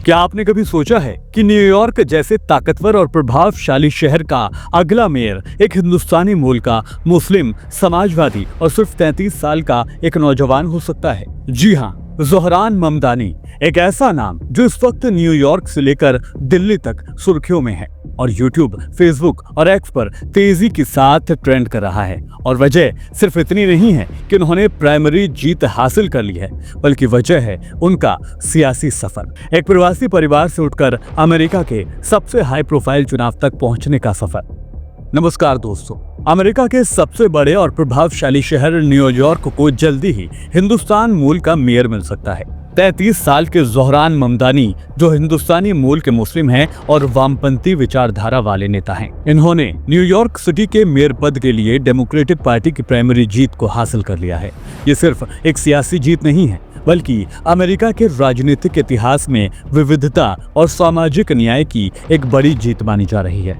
क्या आपने कभी सोचा है कि न्यूयॉर्क जैसे ताकतवर और प्रभावशाली शहर का अगला मेयर एक हिंदुस्तानी मूल का मुस्लिम समाजवादी और सिर्फ 33 साल का एक नौजवान हो सकता है? जी हाँ, ज़ोहरान ममदानी, एक ऐसा नाम जो इस वक्त न्यूयॉर्क से लेकर दिल्ली तक सुर्खियों में है और यूट्यूब, फेसबुक और एक्स पर तेजी के साथ ट्रेंड कर रहा है। और वजह सिर्फ इतनी नहीं है कि उन्होंने प्राइमरी जीत हासिल कर ली है, बल्कि वजह है उनका सियासी सफर। एक प्रवासी परिवार से उठकर अमेरिका के सबसे हाई प्रोफाइल चुनाव तक पहुंचने का सफर। नमस्कार दोस्तों, अमेरिका के सबसे बड़े और प्रभावशाली शहर न्यूयॉर्क को जल्दी ही हिंदुस्तान मूल का मेयर मिल सकता है। 33 साल के ज़ोहरान ममदानी, जो हिंदुस्तानी मूल के मुस्लिम हैं और वामपंथी विचारधारा वाले नेता हैं, इन्होंने न्यूयॉर्क सिटी के मेयर पद के लिए डेमोक्रेटिक पार्टी की प्राइमरी जीत को हासिल कर लिया है। ये सिर्फ एक सियासी जीत नहीं है, बल्कि अमेरिका के राजनीतिक इतिहास में विविधता और सामाजिक न्याय की एक बड़ी जीत मानी जा रही है।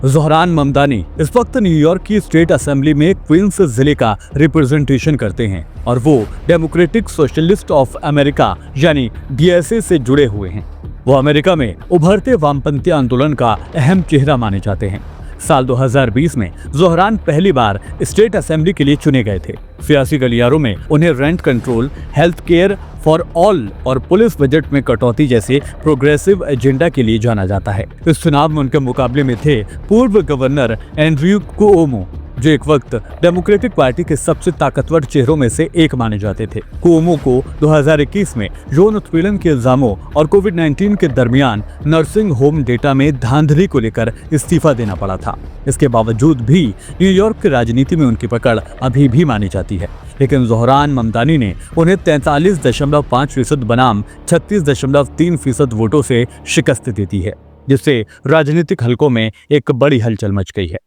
ज़ोहरान ममदानी इस वक्त न्यूयॉर्क की स्टेट असेंबली में क्वींस जिले का रिप्रेजेंटेशन करते हैं और वो डेमोक्रेटिक सोशलिस्ट ऑफ अमेरिका यानी DSA से जुड़े हुए हैं। वो अमेरिका में उभरते वामपंथी आंदोलन का अहम चेहरा माने जाते हैं। साल 2020 में ज़ोहरान पहली बार स्टेट असेंबली के लिए चुने गए थे। सियासी गलियारों में उन्हें rent control, health care for all और पुलिस बजट में कटौती जैसे प्रोग्रेसिव एजेंडा के लिए जाना जाता है। इस चुनाव में उनके मुकाबले में थे पूर्व गवर्नर एंड्रयू कुओमो, जो एक वक्त डेमोक्रेटिक पार्टी के सबसे ताकतवर चेहरों में से एक माने जाते थे। कुओमो को 2021 में यौन उत्पीड़न के इल्जामों और कोविड-19 के दरमियान नर्सिंग होम डेटा में धांधली को लेकर इस्तीफा देना पड़ा था। इसके बावजूद भी न्यूयॉर्क की राजनीति में उनकी पकड़ अभी भी मानी जाती है, लेकिन ज़ोहरान ममदानी ने उन्हें 43.5% बनाम 36.3% वोटों से शिकस्त दे दी है, जिससे राजनीतिक हलकों में एक बड़ी हलचल मच गई है।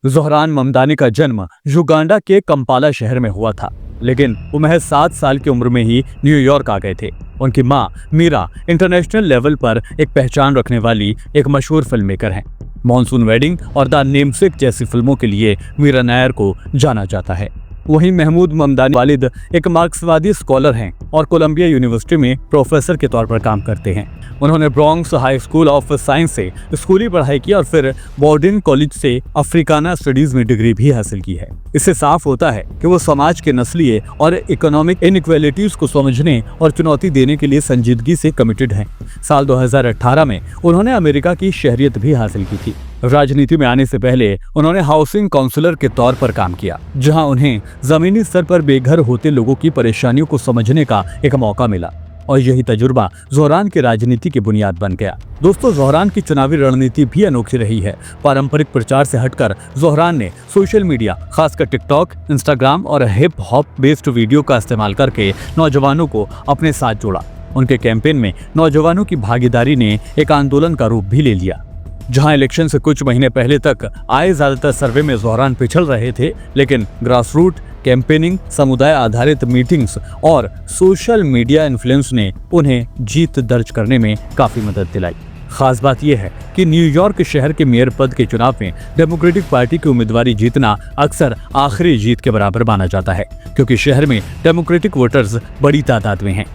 ज़ोहरान ममदानी का जन्म युगांडा के कंपाला शहर में हुआ था, लेकिन वो महज 7 साल की उम्र में ही न्यूयॉर्क आ गए थे। उनकी मां मीरा इंटरनेशनल लेवल पर एक पहचान रखने वाली एक मशहूर फिल्म मेकर हैं। मॉनसून वेडिंग और द नेमसेक जैसी फिल्मों के लिए मीरा नायर को जाना जाता है। वहीं महमूद ममदानी वालिद एक मार्क्सवादी स्कॉलर हैं और कोलंबिया यूनिवर्सिटी में प्रोफेसर के तौर पर काम करते हैं। उन्होंने Bronx high school of science से स्कूली पढ़ाई की और फिर बॉर्डिंग कॉलेज से अफ्रीकाना स्टडीज में डिग्री भी हासिल की है। इससे साफ होता है कि वो समाज के नस्लीय और इकोनॉमिक इनइक्वालिटीज को समझने और चुनौती देने के लिए संजीदगी से कमिटेड हैं। साल 2018 में उन्होंने अमेरिका की शहरियत भी हासिल की थी। राजनीति में आने से पहले उन्होंने हाउसिंग काउंसलर के तौर पर काम किया, जहां उन्हें जमीनी स्तर पर बेघर होते लोगों की परेशानियों को समझने का एक मौका मिला और यही तजुर्बा ज़ोहरान की राजनीति की बुनियाद बन गया। दोस्तों, ज़ोहरान की चुनावी रणनीति भी अनोखी रही है। पारंपरिक प्रचार से हटकर ज़ोहरान ने सोशल मीडिया, खासकर टिकटॉक, इंस्टाग्राम और हिप हॉप बेस्ड वीडियो का इस्तेमाल करके नौजवानों को अपने साथ जोड़ा। उनके कैंपेन में नौजवानों की भागीदारी ने एक आंदोलन का रूप भी ले लिया। जहां इलेक्शन से कुछ महीने पहले तक आए ज्यादातर सर्वे में ज़ोहरान पिछड़ रहे थे, लेकिन ग्रासरूट कैंपेनिंग, समुदाय आधारित मीटिंग्स और सोशल मीडिया इन्फ्लुएंस ने उन्हें जीत दर्ज करने में काफी मदद दिलाई। खास बात यह है कि न्यूयॉर्क शहर के मेयर पद के चुनाव में डेमोक्रेटिक पार्टी की उम्मीदवारी जीतना अक्सर आखिरी जीत के बराबर माना जाता है, क्योंकि शहर में डेमोक्रेटिक वोटर्स बड़ी तादाद में हैं।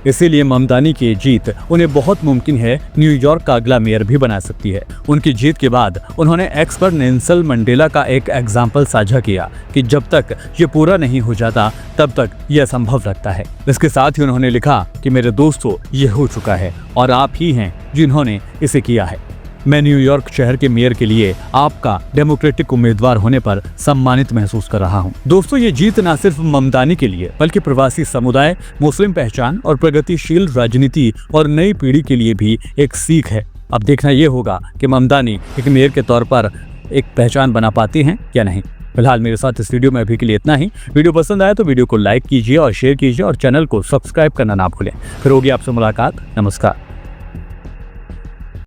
इसीलिए ममदानी की जीत उन्हें बहुत मुमकिन है न्यूयॉर्क का अगला मेयर भी बना सकती है। उनकी जीत के बाद उन्होंने एक्स पर नेल्सन मंडेला का एक एग्जाम्पल साझा किया कि जब तक ये पूरा नहीं हो जाता तब तक यह असंभव लगता है। इसके साथ ही उन्होंने लिखा कि मेरे दोस्तों, ये हो चुका है और आप ही हैं जिन्होंने इसे किया है। मैं न्यूयॉर्क शहर के मेयर के लिए आपका डेमोक्रेटिक उम्मीदवार होने पर सम्मानित महसूस कर रहा हूं। दोस्तों, ये जीत न सिर्फ ममदानी के लिए बल्कि प्रवासी समुदाय, मुस्लिम पहचान और प्रगतिशील राजनीति और नई पीढ़ी के लिए भी एक सीख है। अब देखना ये होगा कि ममदानी एक मेयर के तौर पर एक पहचान बना पाती हैं या नहीं। फिलहाल मेरे साथ इस वीडियो में अभी के लिए इतना ही। वीडियो पसंद आया तो वीडियो को लाइक कीजिए और शेयर कीजिए और चैनल को सब्सक्राइब करना ना भूलें। फिर होगी आपसे मुलाकात। नमस्कार।